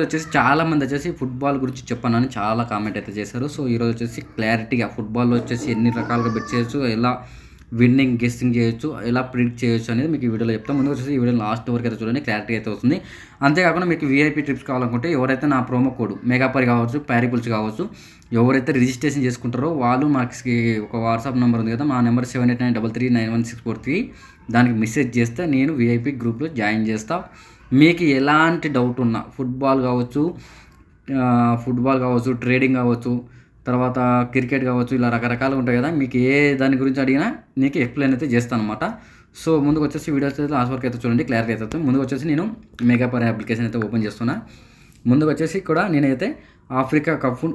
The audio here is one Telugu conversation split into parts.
వచ్చేసి చాలామంది వచ్చేసి ఫుట్బాల్ గురించి చెప్పనని చాలా కామెంట్ అయితే చేశారు. సో ఈరోజు వచ్చేసి క్లారిటీగా ఫుట్బాల్లో వచ్చేసి ఎన్ని రకాలుగా బెట్ చేయొచ్చు, ఎలా విన్నింగ్ గెస్సింగ్ చేయొచ్చు, ఎలా ప్రిడిక్ట్ చేయొచ్చు అనేది మీకు ఈ వీడియోలో చెప్తాను. ముందు వచ్చేసి ఈ వీడియో లాస్ట్ వరకు అయితే చూడండి, క్లారిటీ అయితే వస్తుంది. అంతేకాకుండా మీకు వీఐపీ ట్రిప్స్ కావాలనుకుంటే ఎవరైతే నా ప్రోమో కోడ్ మెగాపరి కావచ్చు, ప్యారిపుల్స్ కావచ్చు, ఎవరైతే రిజిస్ట్రేషన్ చేసుకుంటారో వాళ్ళు మాకు ఒక వాట్సాప్ నెంబర్ ఉంది కదా, మా నెంబర్ 7893391643 దానికి మెసేజ్ చేస్తే నేను వీఐపీ గ్రూప్లో జాయిన్ చేస్తా. మీకు ఎలాంటి డౌట్ ఉన్నా ఫుట్బాల్ కావచ్చు, ట్రేడింగ్ కావచ్చు, తర్వాత క్రికెట్ కావచ్చు, ఇలా రకరకాలుగా ఉంటాయి కదా, మీకు ఏ దాని గురించి అడిగినా మీకు ఎక్స్ప్లెయిన్ అయితే చేస్తాను అనమాట. సో ముందుకు వచ్చేసి వీడియోస్ అయితే లాస్ట్ వరకు అయితే చూడండి, క్లారిటీ అయితే అవుతుంది. ముందుకు వచ్చేసి నేను మెగాపర్ అప్లికేషన్ అయితే ఓపెన్ చేస్తున్నా. ముందుకు వచ్చేసి కూడా నేనైతే ఆఫ్రికా కప్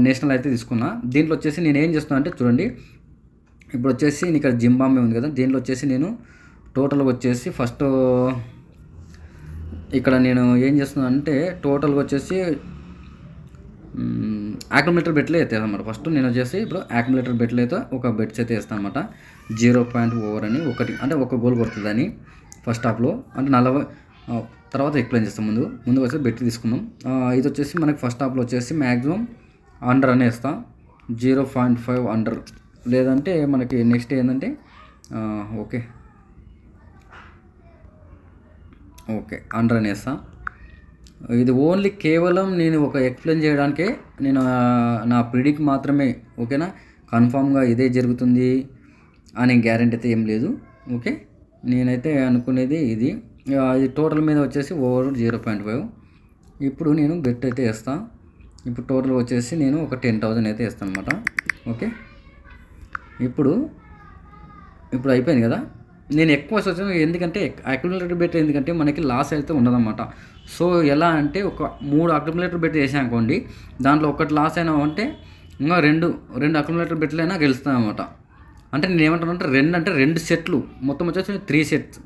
నేషనల్ అయితే తీసుకున్నా. దీంట్లో వచ్చేసి నేను ఏం చేస్తున్నా అంటే చూడండి, ఇప్పుడు వచ్చేసి ఇక్కడ జింబాబ్వే ఉంది కదా, దీంట్లో వచ్చేసి నేను టోటల్గా వచ్చేసి ఫస్ట్ ఇక్కడ నేను ఏం చేస్తున్నాను అంటే టోటల్గా వచ్చేసి యాక్యుములేటర్ బెట్లు అయితే అనమాట. ఫస్ట్ నేను వచ్చేసి ఇప్పుడు యాక్యుములేటర్ బెట్లు అయితే ఒక బెట్స్ అయితే వేస్తాను అనమాట. 0.5 ఓవర్ అని ఒకటి అంటే ఒక గోల్ కొడుతుందని ఫస్ట్ హాఫ్లో అంటే 40 తర్వాత ఎక్స్ప్లెయిన్ చేస్తాం. ముందు వచ్చేసి బెట్ తీసుకుందాం. ఇది వచ్చేసి మనకి ఫస్ట్ హాఫ్లో వచ్చేసి మ్యాక్సిమం అండర్ అని వేస్తాం, 0.5 అండర్. లేదంటే మనకి నెక్స్ట్ ఏంటంటే ఓకే అండర్ అని వేస్తా. ఇది ఓన్లీ కేవలం నేను ఒక ఎక్స్ప్లెయిన్ చేయడానికే, నేను నా ప్రిడిక్ట్ మాత్రమే. ఓకేనా, కన్ఫామ్గా ఇదే జరుగుతుంది అనే గ్యారెంటీ అయితే ఏం లేదు. ఓకే, నేనైతే అనుకునేది ఇది టోటల్ మీద వచ్చేసి ఓవర్ 0.5. ఇప్పుడు నేను బెట్ అయితే వేస్తాను. ఇప్పుడు టోటల్ వచ్చేసి నేను ఒక 10,000 అయితే వేస్తాను అనమాట. ఓకే, ఇప్పుడు అయిపోయింది కదా. నేను ఎక్కువ వచ్చాను ఎందుకంటే అక్యుములేటర్ బెట్ ఎందుకంటే మనకి లాస్ అయితే ఉండదన్నమాట. సో ఎలా అంటే ఒక 3 అక్యుములేటర్ బెట్ వేసాను అనుకోండి, దాంట్లో ఒకటి లాస్ అయినా అంటే ఇంకా రెండు అక్యుములేటర్ బెట్లు అయినా గెలుస్తాను అనమాట. అంటే నేను ఏమంటానంటే 2 సెట్లు మొత్తం వచ్చేసి 3 సెట్స్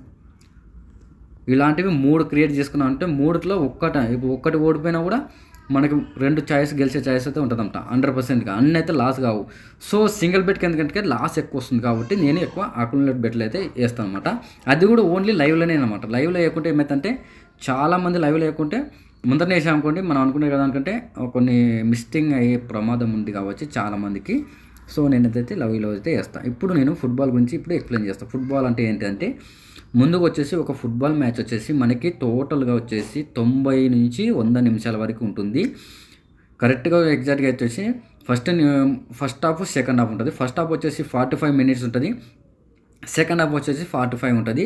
ఇలాంటివి 3 క్రియేట్ చేసుకున్నాం అంటే 3లో ఒక్కటి ఓడిపోయినా కూడా మనకి 2 చాయిస్ గెలిచే చాయిస్ అయితే ఉంటుందంట 100%గా. అన్నీ అయితే లాస్ కావు. సో సింగిల్ బెట్కి ఎందుకంటే లాస్ ఎక్కువ వస్తుంది కాబట్టి నేను ఎక్కువ అక్యుములేటర్ బెట్లు అయితే వేస్తాను అనమాట. అది కూడా ఓన్లీ లైవ్లోనే అనమాట. లైవ్లో వేయకుంటే ఏమైందంటే చాలామంది లైవ్లో వేయకుంటే ముందరనే వేసామనుకోండి, మనం అనుకునే కదా అనుకుంటే కొన్ని మిస్టేక్ అయ్యే ప్రమాదం ఉంది కాబట్టి చాలామందికి. సో నేనైతే లైవ్లో అయితే వేస్తాను. ఇప్పుడు నేను ఫుట్బాల్ గురించి ఎక్స్ప్లెయిన్ చేస్తాను. ఫుట్బాల్ అంటే ఏంటంటే ముందుకు వచ్చేసి ఒక ఫుట్బాల్ మ్యాచ్ వచ్చేసి మనకి టోటల్గా వచ్చేసి 90 నుంచి 100 నిమిషాల వరకు ఉంటుంది. కరెక్ట్గా ఎగ్జాక్ట్గా వచ్చేసి ఫస్ట్ హాఫ్ సెకండ్ హాఫ్ ఉంటుంది. ఫస్ట్ హాఫ్ వచ్చేసి 45 మినిట్స్ ఉంటుంది, సెకండ్ హాఫ్ వచ్చేసి 45 ఉంటుంది.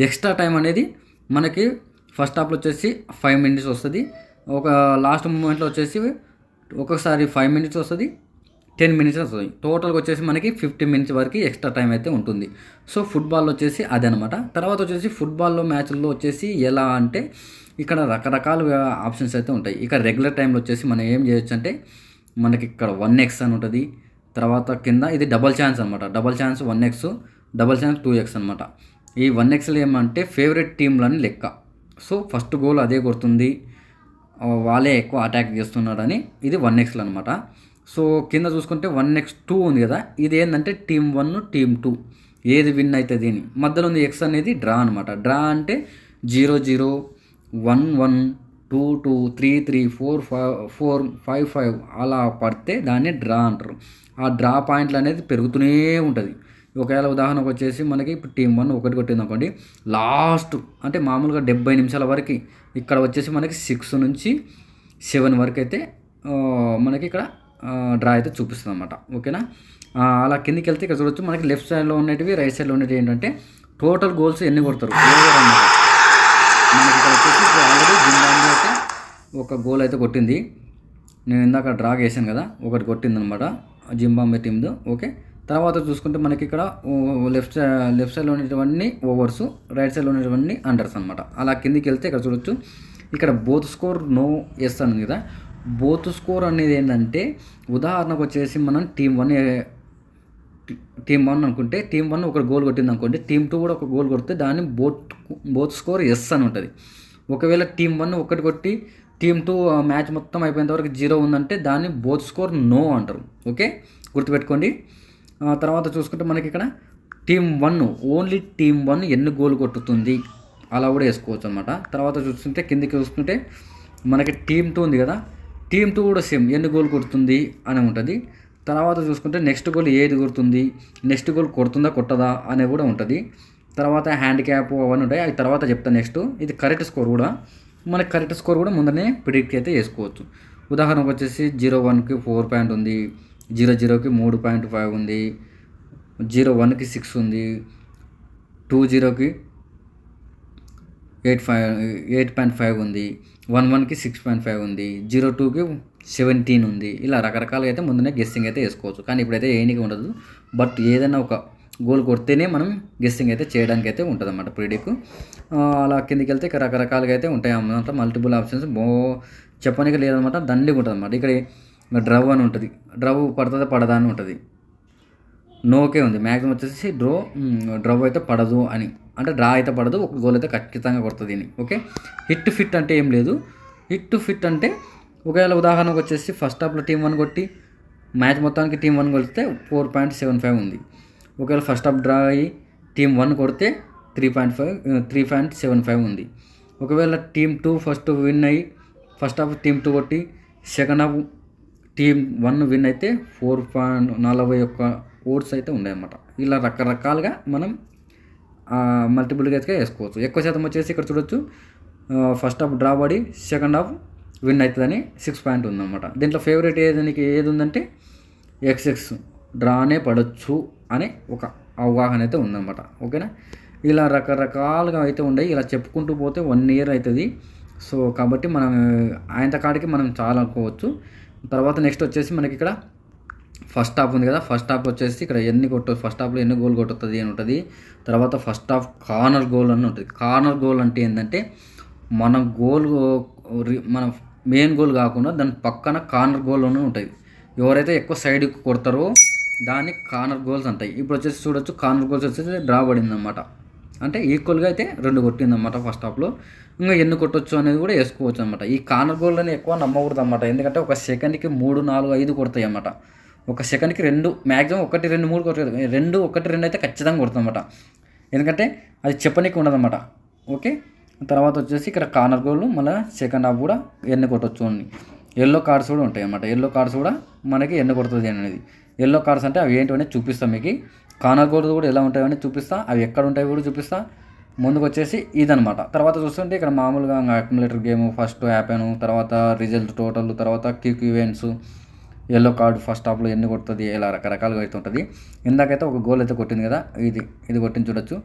ఎక్స్ట్రా టైం అనేది మనకి ఫస్ట్ హాఫ్లో వచ్చేసి 5 మినిట్స్ వస్తుంది. ఒక లాస్ట్ మూమెంట్లో వచ్చేసి ఒక్కొక్కసారి 5 మినిట్స్ వస్తుంది, 10 మినిట్స్ వస్తుంది. టోటల్గా వచ్చేసి మనకి 50 మినిట్స్ వరకు ఎక్స్ట్రా టైం అయితే ఉంటుంది. సో ఫుట్బాల్లో వచ్చేసి అదనమాట. తర్వాత వచ్చేసి ఫుట్బాల్లో మ్యాచ్ల్లో వచ్చేసి ఎలా అంటే ఇక్కడ రకరకాల ఆప్షన్స్ అయితే ఉంటాయి. ఇక్కడ రెగ్యులర్ టైంలో వచ్చేసి మనం ఏం చేయొచ్చు అంటే మనకి ఇక్కడ 1x అని ఉంటుంది. తర్వాత కింద ఇది డబల్ ఛాన్స్ అనమాట. Double chance 1x, double chance 2x అనమాట. ఈ 1xలో ఏమంటే ఫేవరెట్ టీంలని లెక్క. సో ఫస్ట్ గోల్ అదే కొడుతుంది, వాళ్ళే ఎక్కువ అటాక్ చేస్తున్నాడని ఇది 1xలో అనమాట. సో కింద చూసుకుంటే 1x2 ఉంది కదా, ఇది ఏంటంటే టీమ్ 1 టీమ్ 2 ఏది విన్ అవుతుంది అని. మధ్యలో ఉంది ఎక్స్ అనేది డ్రా అనమాట. డ్రా అంటే 0-0, 1-1, 2-2, 3-3, 4-4, 5-5 అలా పడితే దాన్ని డ్రా అంటారు. ఆ డ్రా పాయింట్లు అనేది పెరుగుతూనే ఉంటుంది. ఒకవేళ ఉదాహరణకు వచ్చేసి మనకి ఇప్పుడు టీమ్ 1 ఒకటి కొట్టింది అనుకోండి, లాస్ట్ అంటే మామూలుగా 70 నిమిషాల వరకు ఇక్కడ వచ్చేసి మనకి 6 నుంచి 7 వరకు అయితే మనకి ఇక్కడ డ్రా అయితే చూపిస్తుంది అనమాట. ఓకేనా, అలా కిందికి వెళ్తే ఇక్కడ చూడొచ్చు మనకి లెఫ్ట్ సైడ్లో ఉన్నటివి, రైట్ సైడ్లో ఉన్నవి ఏంటంటే టోటల్ గోల్స్ ఎన్ని కొడతారు అనమాట. మనకి ఇక్కడ వచ్చేసి ఆల్రెడీ జింబాబ్వే అయితే ఒక గోల్ అయితే కొట్టింది. నేను ఇందాక డ్రా చేశాను కదా, ఒకటి కొట్టింది అనమాట జింబాబ్వే టీమ్ది. ఓకే, తర్వాత చూసుకుంటే మనకి ఇక్కడ లెఫ్ట్ సైడ్లో ఉన్నటువంటి ఓవర్స్, రైట్ సైడ్లో ఉన్నటువంటి అండర్స్ అనమాట. అలా కిందికి వెళ్తే ఇక్కడ చూడొచ్చు ఇక్కడ బోత్ స్కోర్ నో ఎస్ అని కదా. బోత్ స్కోర్ అనేది ఏంటంటే ఉదాహరణకు వచ్చేసి మనం టీమ్ 1 అనుకుంటే టీమ్ 1 ఒక గోల్ కొట్టింది అనుకోండి, టీమ్ 2 కూడా ఒక గోల్ కొడితే దాన్ని బోత్ స్కోర్ ఎస్ అని ఉంటుంది. ఒకవేళ టీమ్ 1 ఒకటి కొట్టి టీమ్ 2 మ్యాచ్ మొత్తం అయిపోయేంత వరకు 0 ఉందంటే దాన్ని బోత్ స్కోర్ నో అంటారు. ఓకే, గుర్తుపెట్టుకోండి. తర్వాత చూసుకుంటే మనకి ఇక్కడ టీమ్ 1 ఓన్లీ టీమ్ 1 ఎన్ని గోల్ కొట్టుతుంది అలా కూడా వేసుకోవచ్చు అనమాట. తర్వాత చూస్తుంటే కిందికి చూసుకుంటే మనకి టీమ్ 2 ఉంది కదా, టీమ్ 2 కూడా సేమ్ ఎన్ని గోల్ కొడుతుంది అని ఉంటుంది. తర్వాత చూసుకుంటే నెక్స్ట్ గోల్ ఏది కొడుతుంది, నెక్స్ట్ గోల్ కొడుతుందా కొట్టదా అనేది కూడా ఉంటుంది. తర్వాత హ్యాండిక్యాప్ అవన్నీ ఉంటాయి, అవి తర్వాత చెప్తాను. నెక్స్ట్ ఇది కరెక్ట్ స్కోర్ కూడా, మనకి కరెక్ట్ స్కోర్ కూడా ముందనే ప్రిడిక్ట్ అయితే చేసుకోవచ్చు. ఉదాహరణకు వచ్చేసి 0-1కి 4 పాయింట్ ఉంది, 0-0కి 3.5 ఉంది, 0-1కి 6 ఉంది, 2-0కి 8.5 ఉంది, 1-1కి 6.5 ఉంది, 0-2కి 17 ఉంది. ఇలా రకరకాలుగా అయితే ముందునే గెస్సింగ్ అయితే వేసుకోవచ్చు. కానీ ఇప్పుడైతే ఏనికి ఉండదు, బట్ ఏదైనా ఒక గోల్ కొడితేనే మనం గెస్సింగ్ అయితే చేయడానికి అయితే ఉంటుంది అన్నమాట ప్రిడిక్. అలా కిందికి వెళ్తే ఇక రకరకాలుగా అయితే ఉంటాయి అన్నమాట. మల్టిపుల్ ఆప్షన్స్ చెప్పడానికి లేదనమాట, దండిగా ఉంటుంది అన్నమాట. ఇక్కడ డ్రవ్ అని ఉంటుంది, డ్రవ్ పడుతుందా పడదా అని ఉంటుంది. నోకే ఉంది, మ్యాక్సిమం వచ్చేసి డ్రవ్ అయితే పడదు అని, అంటే డ్రా అయితే పడదు, ఒక గోల్ అయితే ఖచ్చితంగా కొడుతుంది అని. ఓకే, హిట్ ఫిట్ అంటే ఏం లేదు. హిట్ ఫిట్ అంటే ఒకవేళ ఉదాహరణకు వచ్చేసి ఫస్ట్ హాఫ్లో టీం 1 కొట్టి మ్యాచ్ మొత్తానికి టీం 1 కొడితే 4.75 ఉంది. ఒకవేళ ఫస్ట్ హాఫ్ డ్రా అయ్యి టీం 1 కొడితే 3.75 ఉంది. ఒకవేళ టీం 2 ఫస్ట్ విన్ అయ్యి ఫస్ట్ హాఫ్ టీం 2 కొట్టి సెకండ్ హాఫ్ టీం 1 విన్ అయితే 4.41 ఓట్స్ అయితే ఉన్నాయన్నమాట. ఇలా రకరకాలుగా మనం మల్టిపుల్గా అయితే వేసుకోవచ్చు. ఎక్కువ శాతం వచ్చేసి ఇక్కడ చూడొచ్చు, ఫస్ట్ హాఫ్ డ్రా పడి సెకండ్ హాఫ్ విన్ అవుతుందని 6 పాయింట్ ఉందన్నమాట. దీంట్లో ఫేవరెట్ ఏది ఉందంటే XX డ్రానే పడవచ్చు అనే ఒక అవగాహన అయితే ఉందన్నమాట. ఓకేనా, ఇలా రకరకాలుగా అయితే ఉన్నాయి. ఇలా చెప్పుకుంటూ పోతే 1 ఇయర్ అవుతుంది. సో కాబట్టి మనం ఆయన కాడికి మనం చాలా అనుకోవచ్చు. తర్వాత నెక్స్ట్ వచ్చేసి మనకి ఇక్కడ ఫస్ట్ హాఫ్ ఉంది కదా, ఫస్ట్ హాఫ్ వచ్చేసి ఇక్కడ ఫస్ట్ హాఫ్లో ఎన్ని గోల్ కొట్టుతుంది అని ఉంటుంది. తర్వాత ఫస్ట్ హాఫ్ కార్నర్ గోల్ అని ఉంటుంది. కార్నర్ గోల్ అంటే ఏంటంటే మన మన మెయిన్ గోల్ కాకుండా దాని పక్కన కార్నర్ గోల్ అని ఉంటుంది. ఎవరైతే ఎక్కువ సైడ్కి కొడతారో దాన్ని కార్నర్ గోల్స్ అంటాయి. ఇప్పుడు వచ్చేసి చూడొచ్చు, కార్నర్ గోల్స్ వచ్చేసి డ్రా పడింది అనమాట. అంటే ఈక్వల్గా అయితే 2 కొట్టిందన్నమాట ఫస్ట్ హాఫ్లో. ఇంకా ఎన్ని కొట్టొచ్చు అనేది కూడా వేసుకోవచ్చు అనమాట. ఈ కార్నర్ గోల్ అని ఎక్కువ నమ్మకూడదు అనమాట, ఎందుకంటే ఒక సెకండ్కి 3, 4, 5 కొడతాయి అన్నమాట. ఒక సెకండ్కి 2, మ్యాక్సిమం 1, 2, 3 కొట్టారు. 2, 1, 2 అయితే ఖచ్చితంగా కొడుతుందన్నమాట, ఎందుకంటే అది చెప్పనీకి ఉండదన్నమాట. ఓకే, తర్వాత వచ్చేసి ఇక్కడ కార్నర్ గోల్ మళ్ళీ సెకండ్ హాఫ్ కూడా ఎన్ని కొట్టొచ్చు అని ఎల్లో కార్డ్స్ కూడా ఉంటాయి అన్నమాట. ఎల్లో కార్డ్స్ కూడా మనకి ఎన్ని కొడుతుంది అనేది. ఎల్లో కార్డ్స్ అంటే అవి ఏంటి అనేది చూపిస్తాం మీకు. కార్నర్ గోల్స్ కూడా ఎలా ఉంటాయని చూపిస్తా, అవి ఎక్కడ ఉంటాయో కూడా చూపిస్తా. ముందుకు వచ్చేసి ఇదనమాట. తర్వాత చూస్తుంటే ఇక్కడ మామూలుగా అక్యుములేటర్ గేమ్, ఫస్ట్ హ్యాపెన్, తర్వాత రిజల్ట్ టోటల్, తర్వాత quick events, yellow card first హాఫ్లో ఎన్ని కొడుతుంది, ఇలా రకరకాలుగా అయితే ఉంటుంది. ఇందాకైతే ఒక గోల్ అయితే కొట్టింది కదా, ఇది కొట్టింది చూడొచ్చు.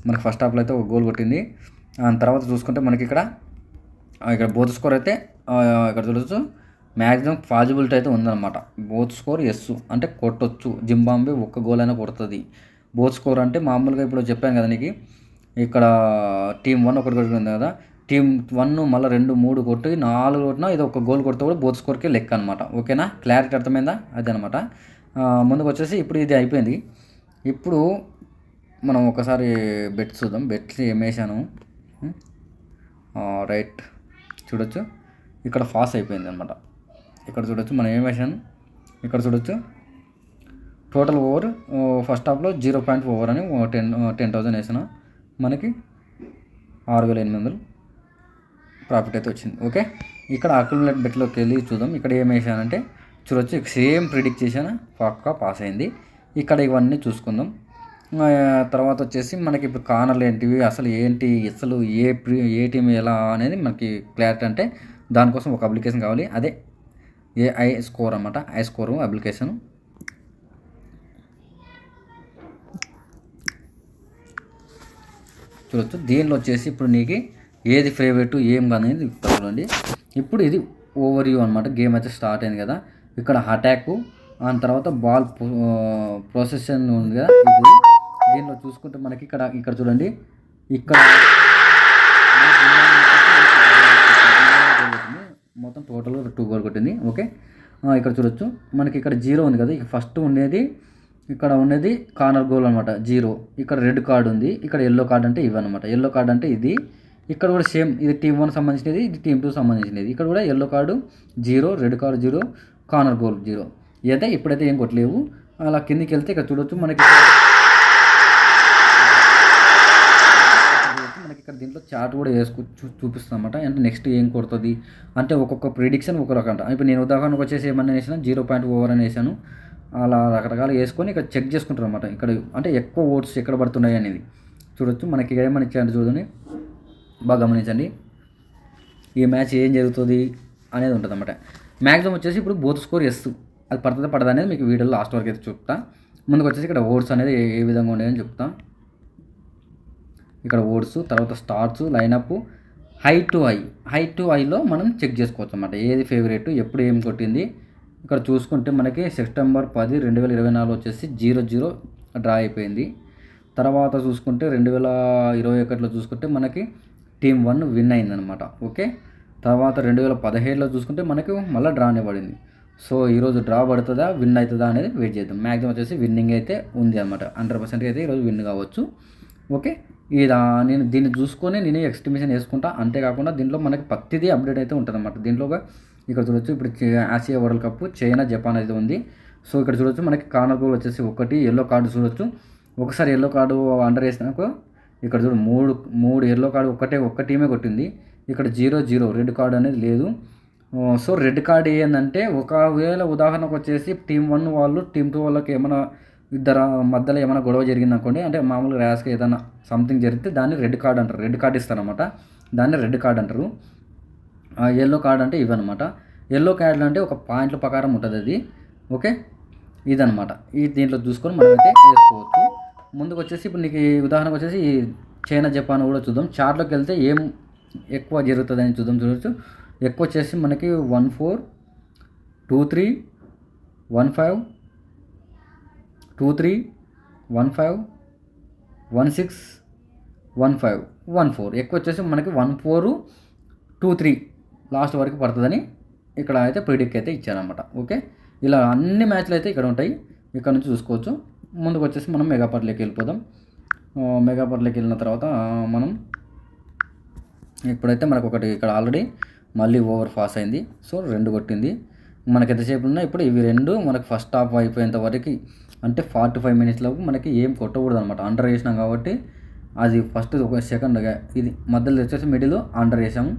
మనకి ఫస్ట్ హాఫ్లో అయితే ఒక గోల్ కొట్టింది. తర్వాత చూసుకుంటే మనకి ఇక్కడ బోత్ స్కోర్ అయితే ఇక్కడ చూడొచ్చు, మ్యాక్సిమం పాజిబిలిటీ అయితే ఉందన్నమాట. బోత్ స్కోర్ ఎస్ అంటే కొట్టొచ్చు, జింబాబ్వే 1 గోల్ అయినా కొడుతుంది. బోత్ స్కోర్ అంటే మామూలుగా ఇప్పుడు చెప్పాను కదా నీకు, ఇక్కడ టీం 1 ఒకటి కొట్టింది కదా, టీం 1 మళ్ళీ 2, 3 కొట్టి 4 కొట్టినా ఇది 1 గోల్ కొడితే కూడా బోత్ స్కోర్కి లెక్క అనమాట. ఓకేనా, క్లారిటీ అర్థమైందా? అదే అనమాట. ముందుకు వచ్చేసి ఇప్పుడు ఇది అయిపోయింది. ఇప్పుడు మనం ఒకసారి బెట్స్ చూద్దాం. బెట్స్ ఏం వేసాను రైట్ చూడొచ్చు, ఇక్కడ పాస్ అయిపోయింది అనమాట. ఇక్కడ చూడొచ్చు మనం ఏం వేసాను, ఇక్కడ చూడొచ్చు టోటల్ ఓవర్ ఫస్ట్ హాఫ్లో 0.4 ఓవర్ అని 10,000 వేసాను, మనకి 6,800 ప్రాఫిట్ అయితే వచ్చింది. ఓకే, ఇక్కడ అక్యుములేట్ బెట్లోకి వెళ్ళి చూద్దాం. ఇక్కడ ఏం వేసానంటే చూడొచ్చు, సేమ్ ప్రిడిక్ట్ చేశాను, పక్కా పాస్ అయింది. ఇక్కడ ఇవన్నీ చూసుకుందాం. తర్వాత వచ్చేసి మనకి ఇప్పుడు కార్నర్లు ఏంటివి, అసలు ఏ టీం ఎలా అనేది మనకి క్లారిటీ అంటే దానికోసం ఒక అప్లికేషన్ కావాలి. అదే AI స్కోర్ అన్నమాట. I score application. చూడొచ్చు, దీనిలో వచ్చేసి ఇప్పుడు నీకు ఏది ఫేవరెట్ ఏం అనేది చూడండి. ఇప్పుడు ఇది ఓవర్ వ్యూ అనమాట. గేమ్ అయితే స్టార్ట్ అయింది కదా, ఇక్కడ అటాక్ దాని తర్వాత బాల్ ప్రొసెషన్ ఉంది కదా, ఇది దీనిలో చూసుకుంటే మనకి ఇక్కడ చూడండి, ఇక్కడ మొత్తం టోటల్గా 2 గోల్ కొట్టింది. ఓకే, ఇక్కడ చూడొచ్చు మనకి ఇక్కడ 0 ఉంది కదా, ఫస్ట్ ఉండేది ఇక్కడ ఉన్నది కార్నర్ గోల్ అనమాట 0. ఇక్కడ రెడ్ కార్డ్ ఉంది, ఇక్కడ ఎల్లో కార్డ్ అంటే ఇవన్నమాట. ఎల్లో కార్డ్ అంటే ఇది. ఇక్కడ కూడా సేమ్, ఇది టీం 1 సంబంధించినది, ఇది టీం 2 సంబంధించినది. ఇక్కడ కూడా yellow card 0, red card 0, corner goal 0. ఇదైతే ఇప్పుడైతే ఏం కొట్టలేవు. అలా కిందికి వెళ్తే ఇక్కడ చూడొచ్చు మనకి ఇక్కడ దీంట్లో చార్ట్ కూడా చూపిస్తుంది అనమాట. అంటే నెక్స్ట్ ఏం కొడుతుంది అంటే ఒక్కొక్క ప్రిడిక్షన్ ఒక రకం. ఇప్పుడు నేను ఉదాహరణకు వచ్చేసి ఏమన్నా వేసాను 0 ఓవర్ అని వేసాను. అలా రకరకాలు వేసుకొని ఇక్కడ చెక్ చేసుకుంటారు అనమాట. ఇక్కడ అంటే ఎక్కువ ఓట్స్ ఎక్కడ పడుతున్నాయి అనేది చూడొచ్చు. మనకి ఏమని ఇచ్చారంటే చూడండి, బాగా గమనించండి. ఈ మ్యాచ్ ఏం జరుగుతుంది అనేది ఉంటుంది అన్నమాట. మ్యాక్సిమం వచ్చేసి ఇప్పుడు బోత్ స్కోర్ ఎస్, అది పడుతుందా పడదా అనేది మీకు వీడియోలో లాస్ట్ వరకు అయితే చెప్తా. ముందుకు వచ్చేసి ఇక్కడ ఓట్స్ అనేది ఏ విధంగా ఉండేదని చెప్తా. ఇక్కడ ఓట్స్, తర్వాత స్టార్ట్స్, లైనప్, హై టు హైలో మనం చెక్ చేసుకోవచ్చు అన్నమాట. ఏది ఫేవరెట్, ఎప్పుడు ఏం కొట్టింది. ఇక్కడ చూసుకుంటే మనకి సెప్టెంబర్ 10, 2024 వచ్చేసి 0-0 డ్రా అయిపోయింది. తర్వాత చూసుకుంటే 2021లో చూసుకుంటే మనకి టీమ్ 1 విన్ అయిందనమాట. ఓకే, తర్వాత 2017లో చూసుకుంటే మనకి మళ్ళీ డ్రానే పడింది. సో ఈరోజు డ్రా పడుతుందా విన్ అవుతుందా అనేది వెయిట్ చేద్దాం. మ్యాక్సిమం వచ్చేసి విన్నింగ్ అయితే ఉంది అనమాట. 100% అయితే ఈరోజు విన్ కావచ్చు. ఓకే, ఇది నేను దీన్ని చూసుకొని నేనే ఎస్టిమేషన్ వేసుకుంటా. అంతేకాకుండా దీంట్లో మనకి ప్రతిదీ అప్డేట్ అయితే ఉంటుంది అనమాట. దీంట్లో ఇక్కడ చూడొచ్చు, ఇప్పుడు Asia world cup China Japan అయితే ఉంది. సో ఇక్కడ చూడొచ్చు మనకి కార్నర్ గోల్ వచ్చేసి ఒకటి, ఎల్లో కార్డు చూడొచ్చు. ఒకసారి ఎల్లో కార్డు అండర్ వేసినాక ఇక్కడ చూడు మూడు ఎల్లో కార్డు ఒక్క టీమే కొట్టింది. ఇక్కడ 0-0 రెడ్ కార్డు అనేది లేదు. సో రెడ్ కార్డు ఏంటంటే ఒకవేళ ఉదాహరణకు వచ్చేసి టీమ్ 1 వాళ్ళు టీమ్ 2 వాళ్ళకి ఏమైనా ఇద్దరు మధ్యలో ఏమైనా గొడవ జరిగింది అనుకోండి, అంటే మామూలుగా ర్యాష్గా ఏదైనా సంథింగ్ జరిగితే దాన్ని రెడ్ కార్డ్ అంటారు. రెడ్ కార్డ్ ఇస్తారనమాట, దాన్ని రెడ్ కార్డ్ అంటారు. ఎల్లో కార్డ్ అంటే ఇవన్నమాట. ఎల్లో కార్డులు అంటే ఒక పాయింట్ల ప్రకారం ఉంటుంది అది. ఓకే, ఇదనమాట. ఈ దీంట్లో చూసుకొని మనమైతే వేసుకోవచ్చు. ముందుకు వచ్చేసి ఇప్పుడు నీకు ఉదాహరణకు వచ్చేసి చైనా జపాన్ కూడా చూద్దాం. చార్ట్లోకి వెళ్తే ఏం ఎక్కువ జరుగుతుంది అని చూడొచ్చు. ఎక్కువ వచ్చేసి మనకి 1-4, 2-3, 1-5, 2-3, 1-5, 1-6, 1-5, 1-4. ఎక్కువ వచ్చేసి మనకి 1-4, 2-3 లాస్ట్ వరకు పడుతుందని ఇక్కడ అయితే ప్రిడిక్ట్ అయితే ఇచ్చారనమాట. ఓకే, ఇలా అన్ని మ్యాచ్లు అయితే ఇక్కడ ఉంటాయి. ఇక్కడ నుంచి చూసుకోవచ్చు. ముందుకు వచ్చేసి మనం మెగాపర్లోకి వెళ్ళిపోదాం. మెగాపర్లోకి వెళ్ళిన తర్వాత మనం ఇప్పుడైతే మనకు ఒకటి ఇక్కడ ఆల్రెడీ మళ్ళీ ఓవర్ పాస్ అయింది. సో 2 కొట్టింది. మనకి ఎంతసేపు ఉన్నా ఇప్పుడు ఇవి 2 మనకి ఫస్ట్ హాఫ్ అయిపోయేంత వరకు అంటే 45 మినిట్స్ లోపు మనకి ఏం కొట్టకూడదు అనమాట. అండర్ వేసినాం కాబట్టి అది ఫస్ట్ ఒక సెకండ్గా ఇది మధ్యలో వచ్చేసి మిడిల్ అండర్ వేసాము,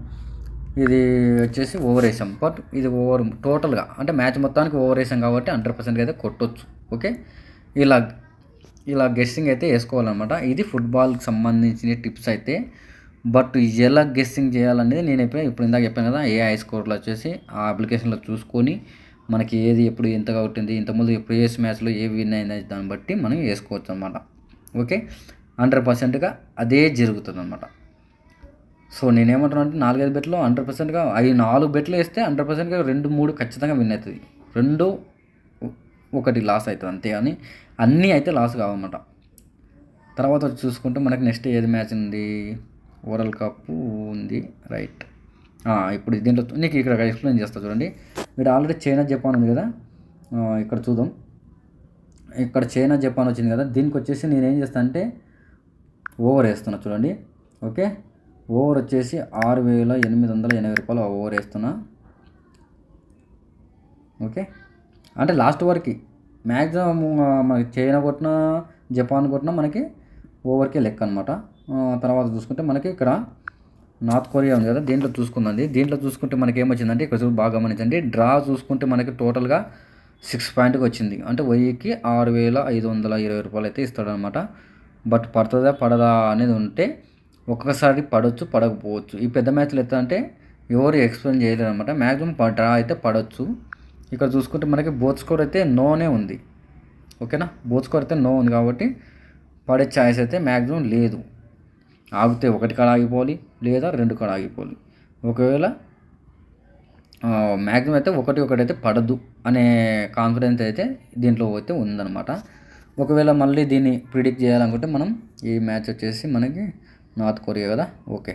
ఇది వచ్చేసి ఓవర్ వేసాం. బట్ ఇది ఓవర్ టోటల్గా అంటే మ్యాచ్ మొత్తానికి ఓవర్ వేసాం కాబట్టి 100% అయితే కొట్టొచ్చు. ఓకే, ఇలా గెస్సింగ్ అయితే వేసుకోవాలన్నమాట. ఇది ఫుట్బాల్కి సంబంధించిన టిప్స్ అయితే. బట్ ఎలా గెస్సింగ్ చేయాలనేది నేను ఇప్పుడు ఇందాక చెప్పాను కదా, ఏఐ స్కోర్లో వచ్చేసి ఆ అప్లికేషన్లో చూసుకొని మనకి ఏది ఎప్పుడు ఎంత కొట్టింది, ఇంతకుముందు ప్రీవియస్ మ్యాచ్లో ఏ విన్ అయింది దాన్ని బట్టి మనం వేసుకోవచ్చు అనమాట. ఓకే, 100%గా అదే జరుగుతుంది అనమాట. సో నేనేమంటున్నా అంటే 4-5 బెట్లో 100%గా 4 బెట్లు వేస్తే 100%గా 2-3 ఖచ్చితంగా విన్ అవుతుంది. 2-1 లాస్ అవుతుంది అంతే, కానీ అన్నీ అయితే లాస్ కావన్నమాట. తర్వాత చూసుకుంటే మనకి నెక్స్ట్ ఏది మ్యాచ్ ఉంది, వరల్డ్ కప్ ఉంది రైట్. ఇప్పుడు దీంట్లో నీకు ఇక్కడ ఎక్స్ప్లెయిన్ చేస్తా చూడండి. ఇక్కడ ఆల్రెడీ చైనా జపాన్ ఉంది కదా, ఇక్కడ చూద్దాం. ఇక్కడ చైనా జపాన్ వచ్చింది కదా, దీనికి వచ్చేసి నేనేం చేస్తాను అంటే ఓవర్ వేస్తున్నా చూడండి. ఓకే, ఓవర్ వచ్చేసి 6,880 రూపాయలు ఓవర్ వేస్తున్నా. ఓకే, అంటే లాస్ట్ వరకు మ్యాక్సిమం మనకి చైనా కొట్టినా జపాన్ కొట్టినా మనకి ఓవర్కే లెక్క అనమాట. తర్వాత చూసుకుంటే మనకి ఇక్కడ నార్త్ కొరియా ఉంది కదా, దీంట్లో చూసుకుందండి. దీంట్లో చూసుకుంటే మనకి ఏమొచ్చిందంటే ఇక్కడ బాగా గమనించండి. డ్రా చూసుకుంటే మనకి టోటల్గా 6 పాయింట్కి వచ్చింది. అంటే 1000కి 6,520 రూపాయలు అయితే ఇస్తాడనమాట. బట్ పడుతుందా పడదా అనేది ఉంటే ఒక్కొక్కసారి పడవచ్చు, పడకపోవచ్చు. ఈ పెద్ద మ్యాచ్లు ఎత్తా అంటే ఎవరు ఎక్స్ప్లెయిన్ చేయలేరు అనమాట. మ్యాక్సిమం డ్రా అయితే పడవచ్చు. ఇక్కడ చూసుకుంటే మనకి బోత్ స్కోర్ అయితే నోనే ఉంది. ఓకేనా, బోత్ స్కోర్ అయితే నో ఉంది కాబట్టి పడే ఛాయిస్ అయితే మ్యాక్సిమం లేదు. ఆగితే 1 కాడ ఆగిపోవాలి, లేదా 2 కాడ ఆగిపోవాలి. ఒకవేళ మ్యాక్సిమం అయితే 1 అయితే పడదు అనే కాన్ఫిడెన్స్ అయితే దీంట్లో అయితే ఉందన్నమాట. ఒకవేళ మళ్ళీ దీన్ని ప్రిడిక్ట్ చేయాలనుకుంటే మనం ఈ మ్యాచ్ వచ్చేసి మనకి నార్త్ కొరియా కదా. ఓకే,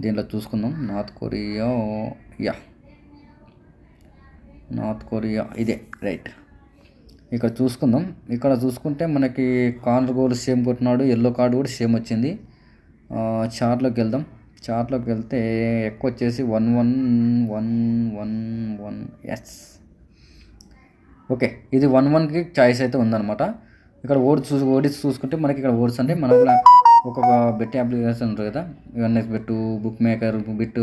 దీంట్లో చూసుకుందాం. నార్త్ కొరియా ఇదే రైట్. ఇక్కడ చూసుకుందాం. ఇక్కడ చూసుకుంటే మనకి కార్నర్ గోల్ సేమ్ కొట్టినాడు, ఎల్లో కార్డు కూడా సేమ్ వచ్చింది. చార్ట్లోకి వెళ్దాం. చార్ట్లోకి వెళ్తే ఎక్కువ వచ్చేసి 1-1-1-1-1 ఎస్. ఓకే, ఇది 1-1కి చాయిస్ అయితే ఉందన్నమాట. ఇక్కడ ఓడి చూసుకుంటే మనకి ఇక్కడ ఓడ్స్ అంటే మనం ఒక్కొక్క బెట్ అప్లికేషన్ ఉంటుంది కదా, NS bet, bookmaker, bet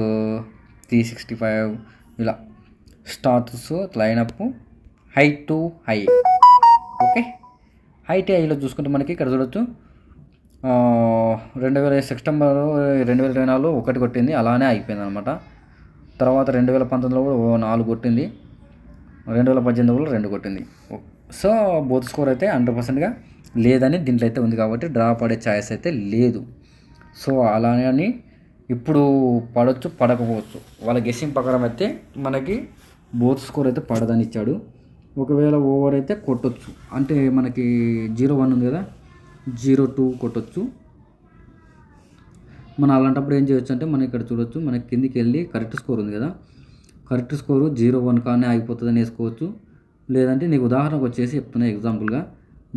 365 ఇలా starts lineup high to high. Okay, high to హైలో చూసుకుంటే మనకి ఇక్కడ చూడొచ్చు 2000 సెప్టెంబర్ 2024 ఒకటి కొట్టింది, అలానే అయిపోయింది అనమాట. తర్వాత 2019లో కూడా 4 కొట్టింది, 2018 కూడా 2 కొట్టింది. సో బోత్ స్కోర్ అయితే 100%గా లేదని దీంట్లో అయితే ఉంది, కాబట్టి డ్రా పడే ఛాయిస్ అయితే లేదు. సో అలానే ఇప్పుడు పడవచ్చు పడకపోవచ్చు, వాళ్ళ గెస్సింగ్ ప్రకారం అయితే మనకి బోత్ స్కోర్ అయితే పడదని ఇచ్చాడు. ఒకవేళ ఓవర్ అయితే కొట్టొచ్చు, అంటే మనకి 0-1 ఉంది కదా, 0-2 కొట్టొచ్చు. మనం అలాంటప్పుడు ఏం చేయొచ్చు అంటే, మనం ఇక్కడ చూడొచ్చు, మనకి కిందికి వెళ్ళి కరెక్ట్ స్కోర్ ఉంది కదా, కరెక్ట్ స్కోరు 0-1 కానీ అయిపోతుందని వేసుకోవచ్చు. లేదంటే నీకు ఉదాహరణకు వచ్చేసి చెప్తున్నా, ఎగ్జాంపుల్గా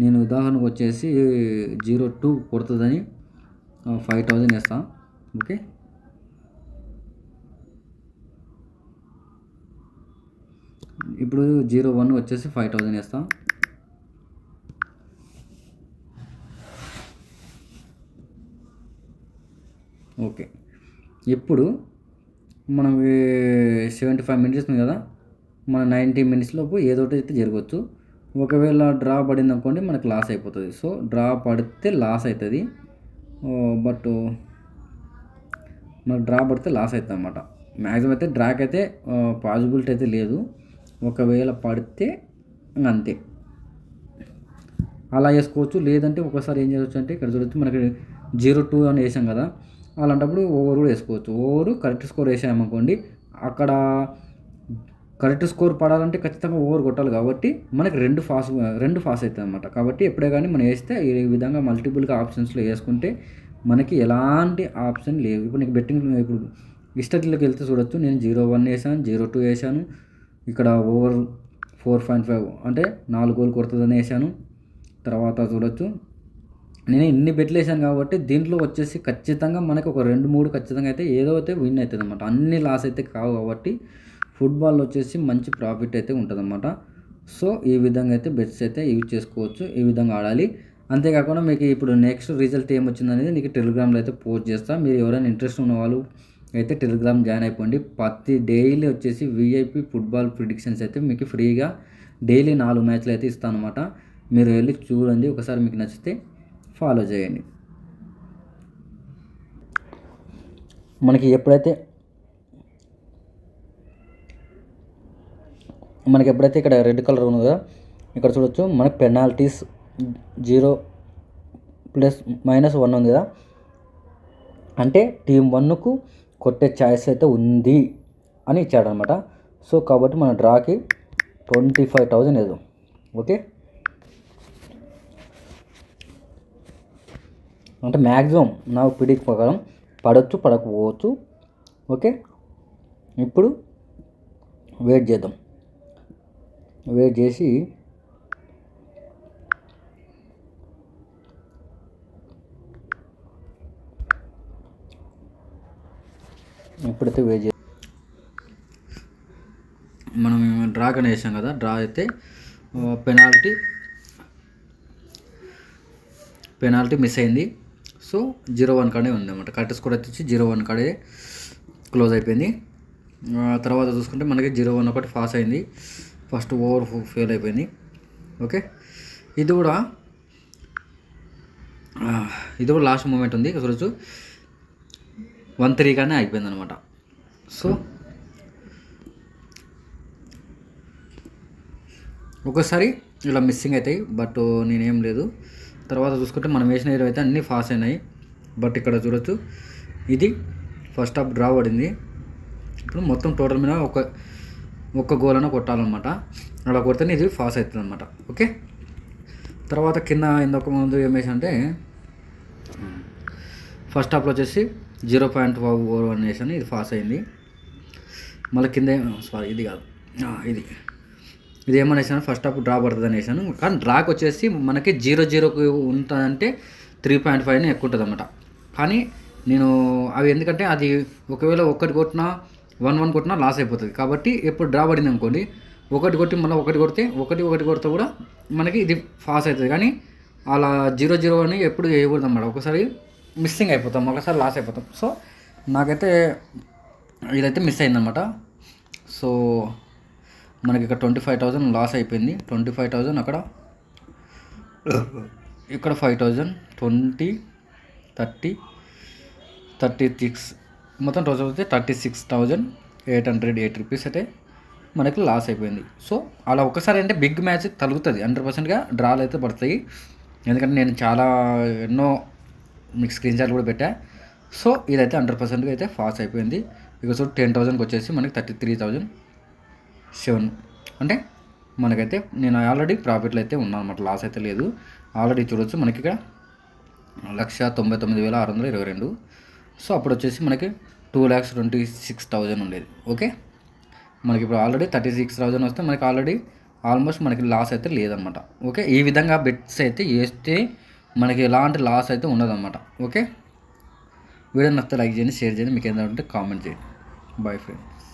నేను ఉదాహరణకు వచ్చేసి 0-2 కొడుతుందని 5000 వేస్తాను. ఓకే, ఇప్పుడు 0-1 వచ్చేసి 5000 వేస్తాం. ఓకే, ఇప్పుడు మనం 75 మినిట్స్ ఉంది కదా, మన 90 మినిట్స్ లోపు ఏదో ఒకటి అయితే జరగవచ్చు. ఒకవేళ డ్రా పడింది అనుకోండి, మనకు లాస్ అయిపోతుంది. సో డ్రా పడితే లాస్ అవుతుంది, బట్ మనకు డ్రా పడితే లాస్ అవుతుంది అన్నమాట. మ్యాక్సిమం అయితే డ్రాక్ అయితే పాసిబిలిటీ అయితే లేదు, ఒకవేళ పడితే అంతే అలా వేసుకోవచ్చు. లేదంటే ఒకసారి ఏం చేయవచ్చు అంటే, ఇక్కడ చూడవచ్చు మనకి 0-2 అని వేసాం కదా, అలాంటప్పుడు ఓవర్ కూడా వేసుకోవచ్చు. ఓవర్ కరెక్ట్ స్కోర్ వేసామనుకోండి, అక్కడ కరెక్ట్ స్కోర్ పడాలంటే ఖచ్చితంగా ఓవర్ కొట్టాలి, కాబట్టి మనకి రెండు ఫాస్ అవుతుంది అన్నమాట. కాబట్టి ఎప్పుడే కానీ మనం వేస్తే ఈ విధంగా మల్టిపుల్గా ఆప్షన్స్లో వేసుకుంటే మనకి ఎలాంటి ఆప్షన్ లేవు. ఇప్పుడు నీకు బెట్టింగ్, ఇప్పుడు హిస్టరీలోకి వెళ్తే చూడొచ్చు, నేను 0-1 వేసాను, 0-2 వేసాను, ఇక్కడ ఓవర్ 4.5 అంటే 4 గోల్ కొడుతుందని వేసాను. తర్వాత చూడొచ్చు, నేను ఇన్ని బెట్లు వేసాను కాబట్టి దీంట్లో వచ్చేసి ఖచ్చితంగా మనకి ఒక 2-3 ఖచ్చితంగా అయితే ఏదో అయితే విన్ అవుతుంది అనమాట. అన్ని లాస్ అయితే కావు, కాబట్టి ఫుట్బాల్లో వచ్చేసి మంచి ప్రాఫిట్ అయితే ఉంటుంది అన్నమాట. సో ఈ విధంగా అయితే బెట్స్ అయితే యూజ్ చేసుకోవచ్చు, ఈ విధంగా ఆడాలి. అంతేకాకుండా మీకు ఇప్పుడు నెక్స్ట్ రిజల్ట్ ఏమొచ్చిందనేది నీకు టెలిగ్రామ్లో అయితే పోస్ట్ చేస్తాను. మీరు ఎవరైనా ఇంట్రెస్ట్ ఉన్న వాళ్ళు అయితే టెలిగ్రామ్ జాయిన్ అయిపోండి. ప్రతి డైలీ వచ్చేసి విఐపి ఫుట్బాల్ ప్రిడిక్షన్స్ అయితే మీకు ఫ్రీగా డైలీ 4 మ్యాచ్లు అయితే ఇస్తాను అనమాట. మీరు వెళ్ళి చూడండి, ఒకసారి మీకు నచ్చితే ఫాలో చేయండి. మనకి ఎప్పుడైతే ఇక్కడ రెడ్ కలర్ ఉంది కదా, ఇక్కడ చూడొచ్చు మనకి పెనాల్టీస్ 0 + -1 ఉంది కదా, అంటే టీమ్ 1కు కొట్టే ఛాయిస్ అయితే ఉంది అని ఇచ్చాడనమాట. సో కాబట్టి మన డ్రాకి 25,000 వేద్దాం. ఓకే, అంటే మ్యాక్సిమం నా ప్రిడిక్ట్ ప్రకారం పడవచ్చు పడకపోవచ్చు. ఓకే, ఇప్పుడు వెయిట్ చేద్దాం. వెయిట్ చేసి ఇప్పుడైతే వెయిట్ చేద్దాం. మనం డ్రా కానీ వేసాం కదా, డ్రా అయితే పెనాల్టీ మిస్ అయింది. సో 0-1 కాడే ఉంది అన్నమాట. కరెక్ట్ స్కోర్ వచ్చి 0-1 కాడే క్లోజ్ అయిపోయింది. తర్వాత చూసుకుంటే మనకి 0-1 ఒకటి పాస్ అయింది, ఫస్ట్ ఓవర్ ఫెయిల్ అయిపోయింది. ఓకే, ఇది కూడా లాస్ట్ మూమెంట్ ఉంది చూడొచ్చు, 1-3 కానీ అయిపోయింది అనమాట. సో ఒకసారి ఇలా మిస్సింగ్ అవుతాయి, బట్ నేనేం లేదు. తర్వాత చూసుకుంటే మనం వేసిన ఏరియా అయితే అన్నీ పాస్ అయినాయి. బట్ ఇక్కడ చూడొచ్చు, ఇది ఫస్ట్ హాఫ్ డ్రా పడింది. ఇప్పుడు మొత్తం టోటల్ మీద ఒక్క గోల్ అయినా కొట్టాలన్నమాట. అలా కొడితేనే ఇది పాస్ అవుతుంది అనమాట. ఓకే, తర్వాత కింద ఇంకొక ముందు ఏం వేసా అంటే, ఫస్ట్ హాఫ్లో వచ్చేసి 0.5 వేసాను, ఇది పాస్ అయింది. మళ్ళీ కింద ఇది కాదు, ఇది ఏమని వేసాను, ఫస్ట్ హాఫ్ డ్రా పడుతుందని వేసాను. కానీ డ్రాకి వచ్చేసి మనకి 0-0కు ఉంటుందంటే 3.5 ఎక్కువ ఉంటుంది అన్నమాట. కానీ నేను అవి ఎందుకంటే అది ఒకవేళ 1 కొట్టినా 1-1 కొట్టినా లాస్ అయిపోతుంది. కాబట్టి ఎప్పుడు డ్రా పడింది అనుకోండి, 1 కొట్టి మళ్ళీ 1 కొడితే 1 కొడితే కూడా మనకి ఇది పాస్ అవుతుంది. కానీ అలా 0-0 అని ఎప్పుడు వేయకూడదు అన్నమాట. ఒకసారి మిస్సింగ్ అయిపోతాం, ఒకసారి లాస్ అయిపోతాం. సో నాకైతే ఇదైతే మిస్ అయిందనమాట. సో మనకి ఇక్కడ 25,000 లాస్ అయిపోయింది. 25,000 అక్కడ, ఇక్కడ 5,000, 20, 30, 36, మొత్తం టోటల్ అయితే 36,808 రూపీస్ అయితే మనకి లాస్ అయిపోయింది. సో అలా ఒక్కసారి అంటే బిగ్ మ్యాచ్ తగులుతుంది, 100%గా డ్రాలు అయితే పడతాయి. ఎందుకంటే నేను చాలా ఎన్నో మీకు స్క్రీన్ షాట్ కూడా పెట్టా. సో ఇదైతే 100%గా అయితే ఫాస్ అయిపోయింది. బికాస్ 10,000కి వచ్చేసి మనకి 33,007, అంటే మనకైతే నేను ఆల్రెడీ ప్రాఫిట్లో అయితే ఉన్నాను అనమాట, లాస్ అయితే లేదు. ఆల్రెడీ చూడవచ్చు మనకి ఇక్కడ 1,99,622. సో అప్పుడు వచ్చేసి మనకి 2,26,000 ఉండేది. ఓకే, మనకి ఇప్పుడు ఆల్రెడీ 36,000 వస్తే మనకి ఆల్రెడీ ఆల్మోస్ట్ మనకి లాస్ అయితే లేదనమాట. ఓకే, ఈ విధంగా బెట్స్ అయితే వేస్తే మనకి ఎలాంటి లాస్ అయితే ఉండదన్నమాట. ఓకే, వీడియో నచ్చితే లైక్ చేయండి, షేర్ చేయండి, మీకు ఏదైనా ఉంటే కామెంట్ చేయండి. Bye friends.